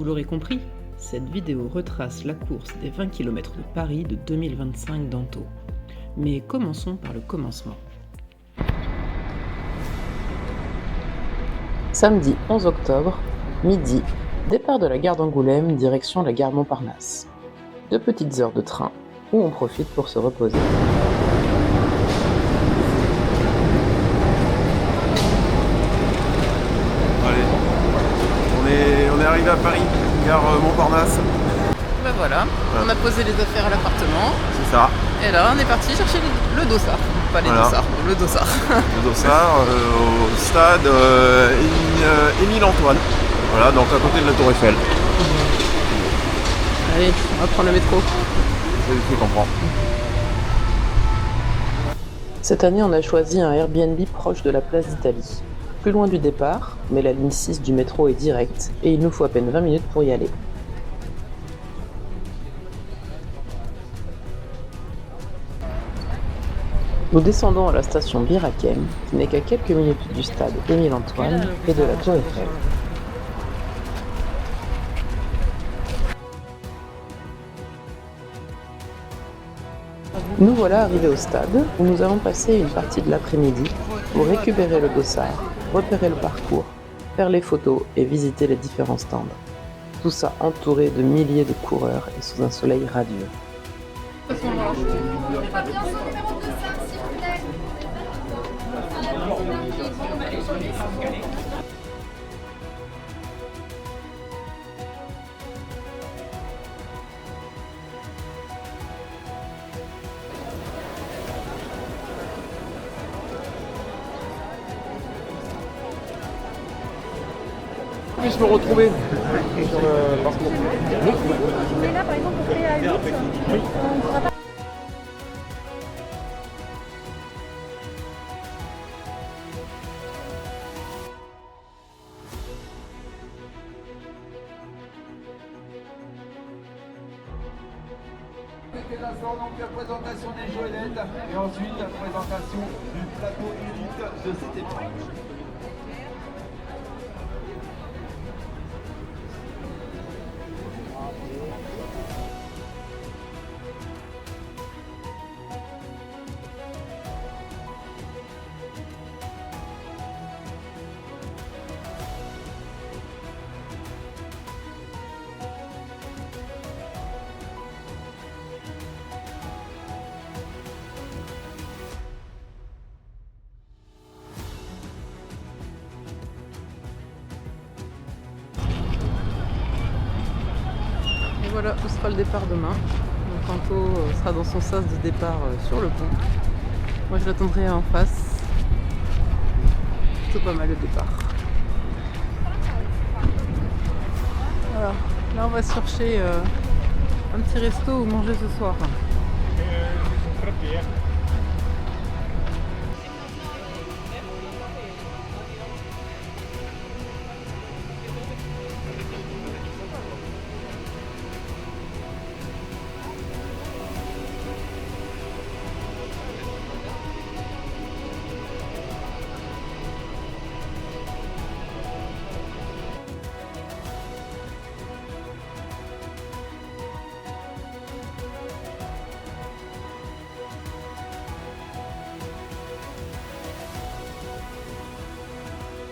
l'aurez compris, cette vidéo retrace la course des 20 km de Paris de 2025 d'Anto. Mais commençons par le commencement. Samedi 11 octobre, midi, départ de la gare d'Angoulême, direction la gare Montparnasse. 2 petites heures de train, où on profite pour se reposer. Allez, on est arrivé à Paris, gare Montparnasse. Ben voilà, on a posé les affaires à l'appartement. C'est ça. Et là, on est parti chercher le dossard. Pas les dossards, le dossard. Le dossard au stade Émile Antoine. Voilà, donc à côté de la Tour Eiffel. Allez, on va prendre le métro. Je comprends. Cette année, on a choisi un Airbnb proche de la place d'Italie. Plus loin du départ, mais la ligne 6 du métro est directe et il nous faut à peine 20 minutes pour y aller. Nous descendons à la station Bir Hakeim, qui n'est qu'à quelques minutes du stade Émile Antoine et de la Tour Eiffel. Nous voilà arrivés au stade, où nous allons passer une partie de l'après-midi pour récupérer le dossard, repérer le parcours, faire les photos et visiter les différents stands. Tout ça entouré de milliers de coureurs et sous un soleil radieux. Puisse me retrouver sur le parcours. Mais là, par exemple, on fait à 8, on pourra pas. Donc la présentation des joëlettes et ensuite la présentation du plateau élite de cette épreuve. Et voilà où sera le départ demain. Donc Anto sera dans son sas de départ sur le pont. Moi je l'attendrai en face. Plutôt pas mal le départ. Voilà, là on va chercher un petit resto où manger ce soir.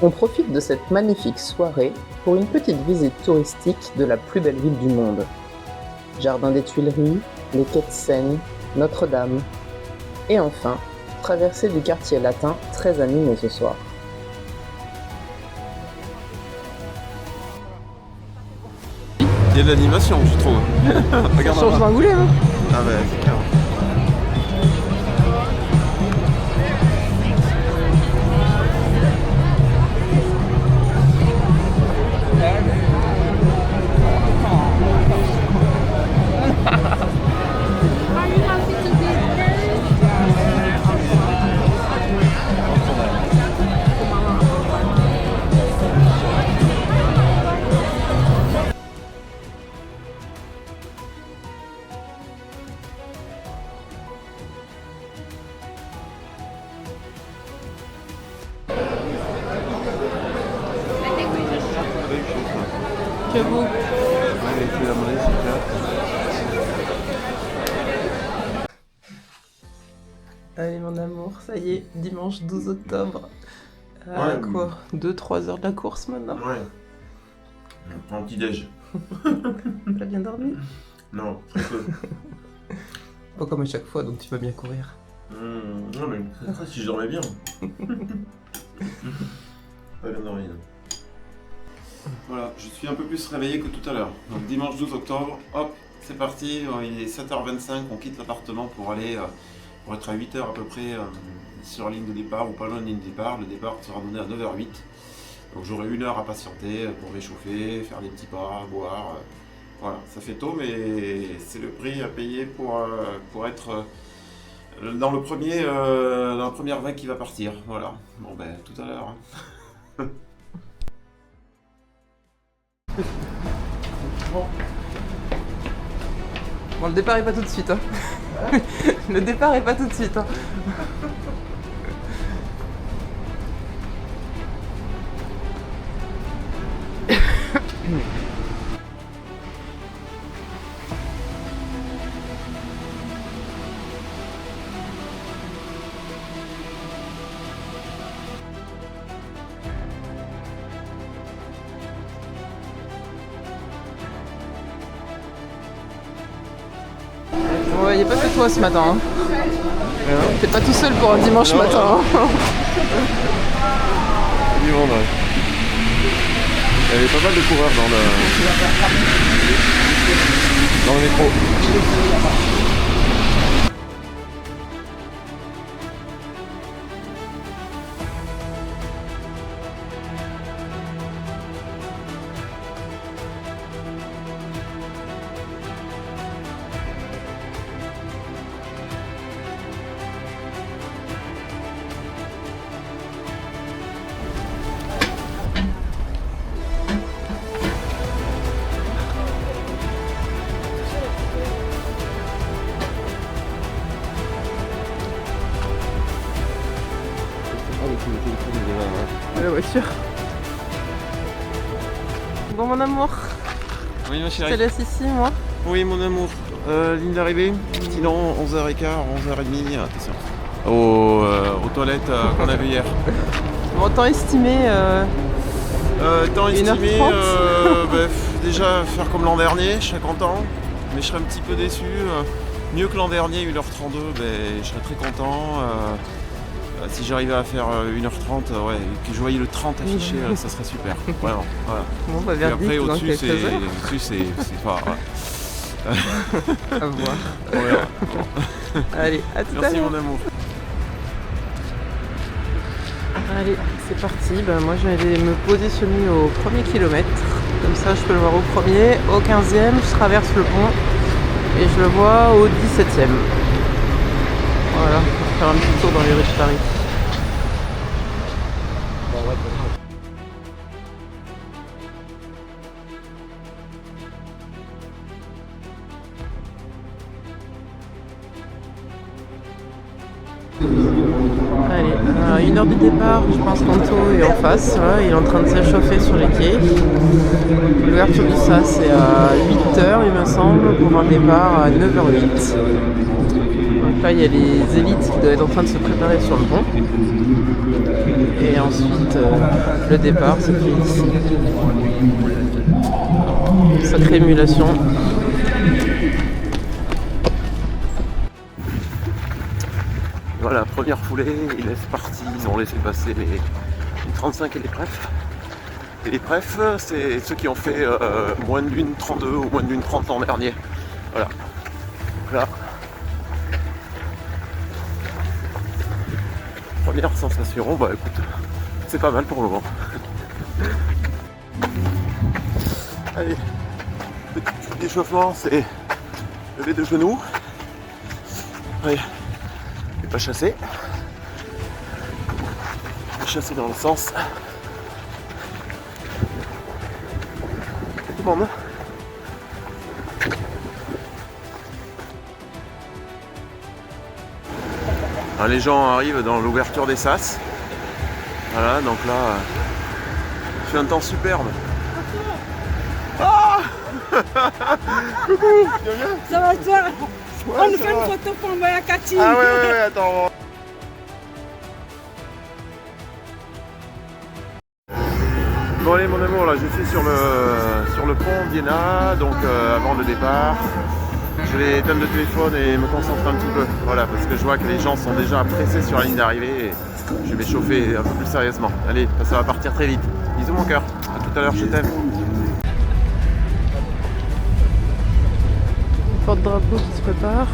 On profite de cette magnifique soirée pour une petite visite touristique de la plus belle ville du monde. Jardin des Tuileries, les quais de Seine, Notre-Dame, et enfin, traversée du quartier latin très animé ce soir. Il y a de l'animation, je trouve. Regarde Change d'Angoulême, hein. Ah ouais, c'est clair. J'avoue. Ouais, tu l'as demandé, c'est clair. Allez mon amour, ça y est, dimanche 12 octobre. Ouais. Quoi 2-3 heures de la course maintenant. Ouais. Un petit déj. T'as bien dormi? Non, très peu. Pas comme à chaque fois, donc tu vas bien courir. Non mais après si je dormais bien. Pas bien dormi. Voilà, je suis un peu plus réveillé que tout à l'heure. Donc dimanche 12 octobre, hop, c'est parti, il est 7h25, on quitte l'appartement pour aller, pour être à 8h à peu près sur la ligne de départ ou pas loin de la ligne de départ. Le départ sera donné à 9h08. Donc j'aurai 1 heure à patienter pour m'échauffer, faire des petits pas, boire. Voilà, ça fait tôt, mais c'est le prix à payer pour être dans la première vague qui va partir. Voilà, bon ben tout à l'heure. Hein. Bon, le départ est pas tout de suite. Hein. Le départ est pas tout de suite. Hein. Ouais, y a pas que toi ce matin. Hein. T'es pas tout seul pour un dimanche matin. Hein. Du monde, ouais. Il y avait pas mal de coureurs dans le métro. La voiture. Bon mon amour, Oui ma je te chérie. laisse ici moi. Oui mon amour. Ligne d'arrivée, sinon 11h15, 11h30, attention. Aux toilettes qu'on a vu hier. Bon, temps estimé, Temps 1h30. estimé, déjà faire comme l'an dernier, je serais content, mais je serais un petit peu déçu. Mieux que l'an dernier, 1h32, je serais très content. Si j'arrivais à faire 1h30, que je voyais le 30 affiché, ça serait super. Vraiment, voilà. bon bah Et verdict après dans au-dessus, quelques c'est heures. pas. À voir. On verra. Allez, à tout à Merci l'heure. mon amour. Allez, c'est parti. Ben, moi, je vais aller me positionner au premier kilomètre. Comme ça, je peux le voir au premier. Au 15e, je traverse le pont et je le vois au 17e. Voilà, on va faire un petit tour dans les rues de Paris. Allez, à 1 heure du départ, je pense qu'Anto est en face, là, il est en train de s'échauffer sur les quais. L'ouverture du SAS est à 8h il me semble, pour un départ à 9h08. Donc là il y a les élites qui doivent être en train de se préparer sur le pont. Et ensuite le départ se fait ici. Sacrée émulation. Voilà, première foulée, ils laissent partir, ils ont laissé passer les 35 et les prefs. Et les prefs, c'est ceux qui ont fait moins de 1,32 ou moins de 1,30 l'an dernier. Voilà. Là. Première sensation, bah écoute, c'est pas mal pour le moment. Allez, petit échauffement, c'est lever de genoux. Ouais. Pas chasser. Chasser dans le sens. Tout le monde. Alors, les gens arrivent dans l'ouverture des sas. Voilà, donc là, il fait un temps superbe. Oh, Coucou, tu vas bien? Ça va toi? Ouais, On nous ça fait va. une photo pour envoyer à Cathy. Ah ouais, attends. Bon allez mon amour, là je suis sur le pont d'Iéna, donc avant le départ. Je vais éteindre le téléphone et me concentrer un petit peu. Voilà, parce que je vois que les gens sont déjà pressés sur la ligne d'arrivée et je vais m'échauffer un peu plus sérieusement. Allez, ça va partir très vite. Bisous mon cœur, à tout à l'heure, je t'aime. Porte-drapeau qui se prépare.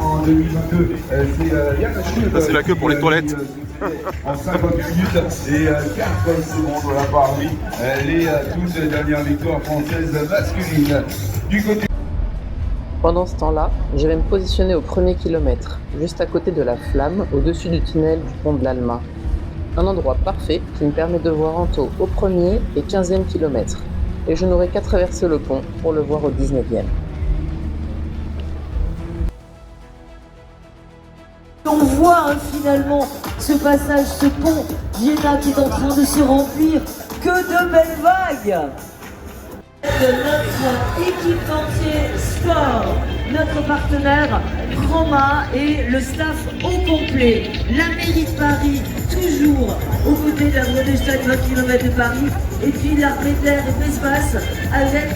En 2022, c'est Yann Schulz. Là, c'est la queue pour les toilettes. En 50 minutes et 4 secondes là par lui. Les toutes dernières victoires françaises masculines. Du côté. Pendant ce temps-là, je vais me positionner au premier kilomètre, juste à côté de la flamme, au-dessus du tunnel du pont de l'Alma. Un endroit parfait qui me permet de voir Anto au premier et 15e kilomètre. Et je n'aurai qu'à traverser le pont pour le voir au 19e. On voit finalement ce passage, ce pont d'Iéna qui est en train de se remplir. Que de belles vagues! De notre équipementier sport, notre partenaire Grandma et le staff au complet. La mairie de Paris, toujours aux côtés de la voie de stade 20 km de Paris. Et puis l'armée de l'air et de l'espace avec...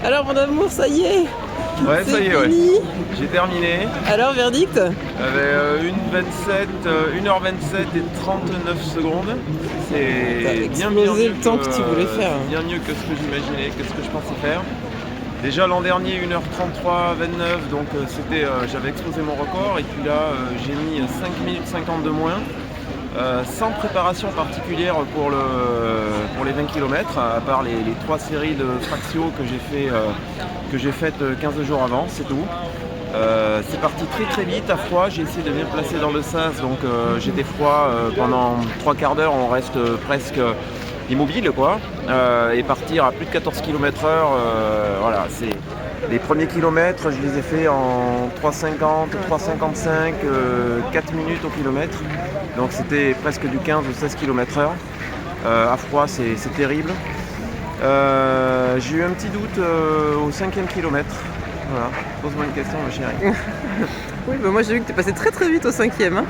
Alors mon amour, ça y est. Ouais, ça y est, ouais. fini. J'ai terminé. Alors verdict? Avec 1h27 et 39 secondes. C'est bien explosé le temps que tu voulais faire. C'est bien mieux que ce que j'imaginais, que ce que je pensais faire. Déjà l'an dernier 1h33, 29, donc j'avais explosé mon record et puis là j'ai mis 5 minutes 50 de moins. Sans préparation particulière pour les 20 km, à part les 3 séries de fractio que j'ai faites 15 jours avant, c'est tout. C'est parti très très vite à froid, j'ai essayé de bien placer dans le sas, donc j'étais froid pendant 3 quarts d'heure, on reste presque immobile quoi, et partir à plus de 14 km/h, voilà, c'est les premiers kilomètres, je les ai fait en 3,50, 3,55, 4 minutes au kilomètre, donc c'était presque du 15 ou 16 km/h. À froid c'est terrible. J'ai eu un petit doute au 5e kilomètre. Voilà, pose-moi une question ma chérie. Oui, bah moi j'ai vu que t'es passé très très vite au 5e. Hein.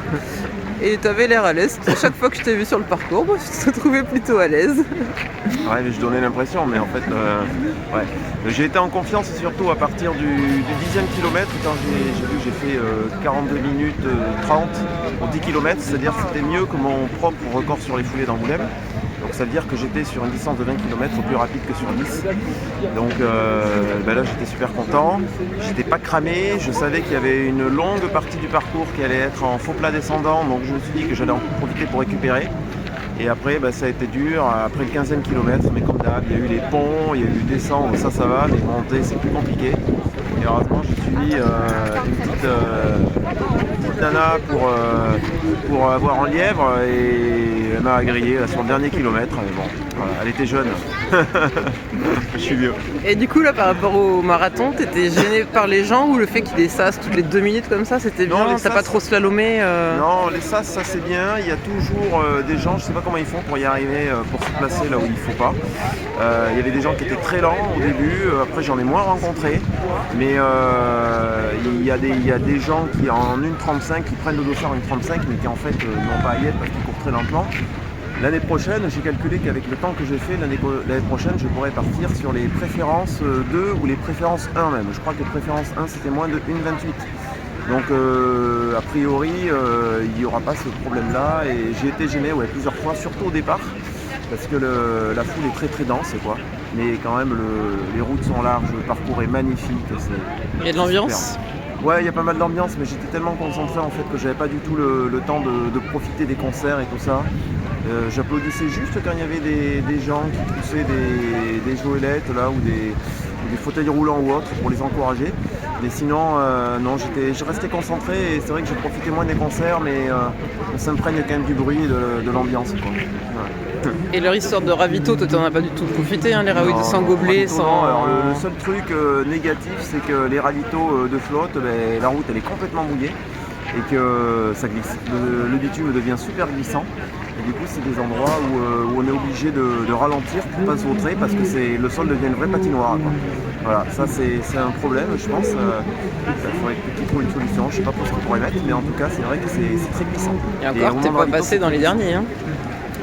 Et t'avais l'air à l'aise. À chaque fois que je t'ai vu sur le parcours, moi, je te trouvais plutôt à l'aise. Ouais, mais je donnais l'impression, mais en fait, ouais. J'ai été en confiance surtout à partir du 10e kilomètre, quand j'ai vu que j'ai fait 42 minutes 30 pour 10 km, c'est-à-dire que c'était mieux que mon propre record sur les foulées d'Angoulême. Donc ça veut dire que j'étais sur une distance de 20 km plus rapide que sur 10. Donc ben là j'étais super content, j'étais pas cramé, je savais qu'il y avait une longue partie du parcours qui allait être en faux plat descendant, donc je me suis dit que j'allais en profiter pour récupérer. Et après ben, ça a été dur, après le 15e kilomètre, mais comme d'hab, il y a eu les ponts, il y a eu descendre, ça va, mais monter c'est plus compliqué. Et heureusement j'ai suivi une petite nana pour avoir en lièvre et elle m'a grillé sur le dernier kilomètre. Mais bon, voilà, elle était jeune. Je suis vieux. Et du coup là par rapport au marathon, t'étais gêné par les gens ou le fait qu'ils désassent toutes les 2 minutes comme ça, c'était bien? T'as pas trop slalomé Non, les sas ça c'est bien, il y a toujours des gens, je sais pas comment ils font pour y arriver, pour se placer là où il faut pas. Il y avait des gens qui étaient très lents au début, après j'en ai moins rencontré, mais il y a des gens qui en 1,35 qui prennent le dossard en 1,35 mais qui en fait n'ont pas à y être parce qu'ils courent très lentement. L'année prochaine, j'ai calculé qu'avec le temps que j'ai fait, l'année prochaine, je pourrais partir sur les préférences 2 ou les préférences 1 même. Je crois que les préférences 1 c'était moins de 1,28. Donc a priori, il n'y aura pas ce problème-là et j'ai été gêné plusieurs fois, surtout au départ, parce que la foule est très très dense quoi. Mais quand même les routes sont larges, le parcours est magnifique. Il y a de l'ambiance? Ouais, il y a pas mal d'ambiance, mais j'étais tellement concentré en fait que j'avais pas du tout le temps de profiter des concerts et tout ça. J'applaudissais juste quand il y avait des gens qui poussaient des joëlettes là ou des fauteuils roulants ou autres pour les encourager. Mais sinon, non, je restais concentré et c'est vrai que j'ai profité moins des concerts, mais on s'imprègne quand même du bruit et de l'ambiance. Quoi. Ouais. Et leur histoire de ravito, toi t'en as pas du tout profité, hein, les ravitaux sans gobelet, sans... Non. Alors, le seul truc négatif, c'est que les ravitaux de flotte, la route elle est complètement mouillée et que ça glisse. Le bitume devient super glissant. Et du coup, c'est des endroits où on est obligé de ralentir pour ne pas se vautrer parce que le sol devient une vraie patinoire. Quoi. Voilà, ça c'est un problème, je pense. Il faudrait qu'ils trouvent une solution. Je ne sais pas pour ce qu'ils pourraient mettre, mais en tout cas, c'est vrai que c'est très glissant. Et encore, t'es pas passé dans les derniers. Hein.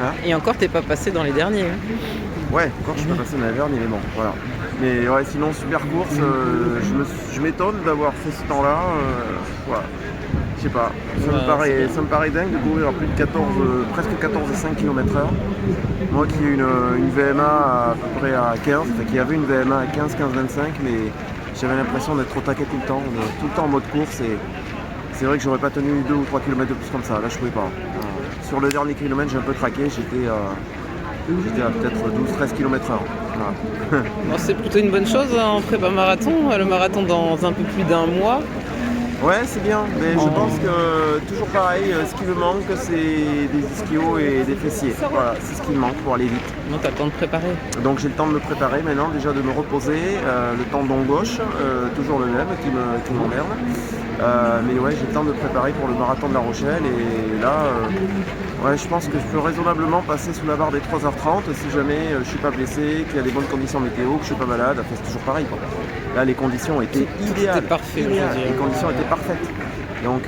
Hein Et encore, t'es pas passé dans les derniers. Hein. Ouais, encore, je suis pas passé dans les derniers, mais bon, voilà. Mais ouais, sinon, super course, je m'étonne d'avoir fait ce temps-là. Voilà. Je sais pas, ça me paraît dingue de courir à plus de presque 14,5 km/h. Moi qui ai une VMA à peu près à 15, qui avait une VMA à 15, 25, mais j'avais l'impression d'être au taquet tout le temps en mode course et c'est vrai que j'aurais pas tenu 2 ou 3 km de plus comme ça, là je pouvais pas. Sur le dernier kilomètre j'ai un peu craqué, j'étais à peut-être 12-13 km/h. Voilà. Bon, c'est plutôt une bonne chose hein, en prépa marathon, le marathon dans un peu plus d'un mois. Ouais, c'est bien, mais je pense que toujours pareil, ce qui me manque, c'est des ischios et des fessiers. Voilà, c'est ce qui me manque pour aller vite. Non, t'as le temps de préparer. Donc j'ai le temps de me préparer maintenant, déjà de me reposer, le tendon gauche, toujours le même, qui m'emmerde. Mais ouais, j'ai le temps de me préparer pour le marathon de La Rochelle et là, ouais, je pense que je peux raisonnablement passer sous la barre des 3h30 si jamais je suis pas blessé, qu'il y a des bonnes conditions météo, que je suis pas malade. Enfin, c'est toujours pareil, quoi. Là, les conditions étaient idéales. C'était parfait, Les conditions étaient parfaites. Donc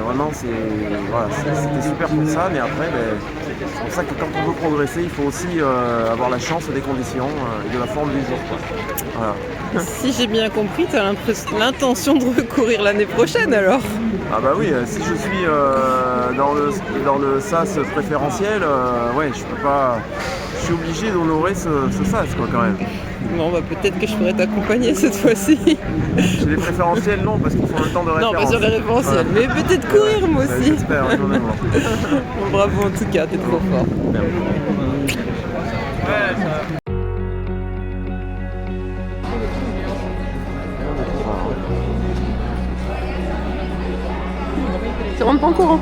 vraiment, c'était super pour ça. Mais après, c'est pour ça que quand on veut progresser, il faut aussi avoir la chance des conditions et de la forme du jour, quoi. Voilà. Si j'ai bien compris, tu as l'intention de recourir l'année prochaine alors? Ah bah oui, si je suis dans le SAS préférentiel, ouais, je peux pas. Je suis obligé d'honorer ce SAS quoi quand même. Bon bah peut-être que je pourrais t'accompagner cette fois-ci. J'ai les préférentiels non parce qu'il faut un temps de référence. Non pas sur les référentiels, mais peut-être courir moi aussi. J'espère, j'en ai marre. Bon, bravo en tout cas, t'es trop fort. Tu rentres pas en courant.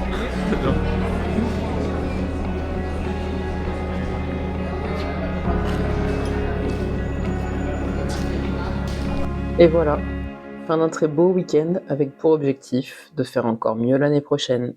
Et voilà, fin d'un très beau week-end avec pour objectif de faire encore mieux l'année prochaine.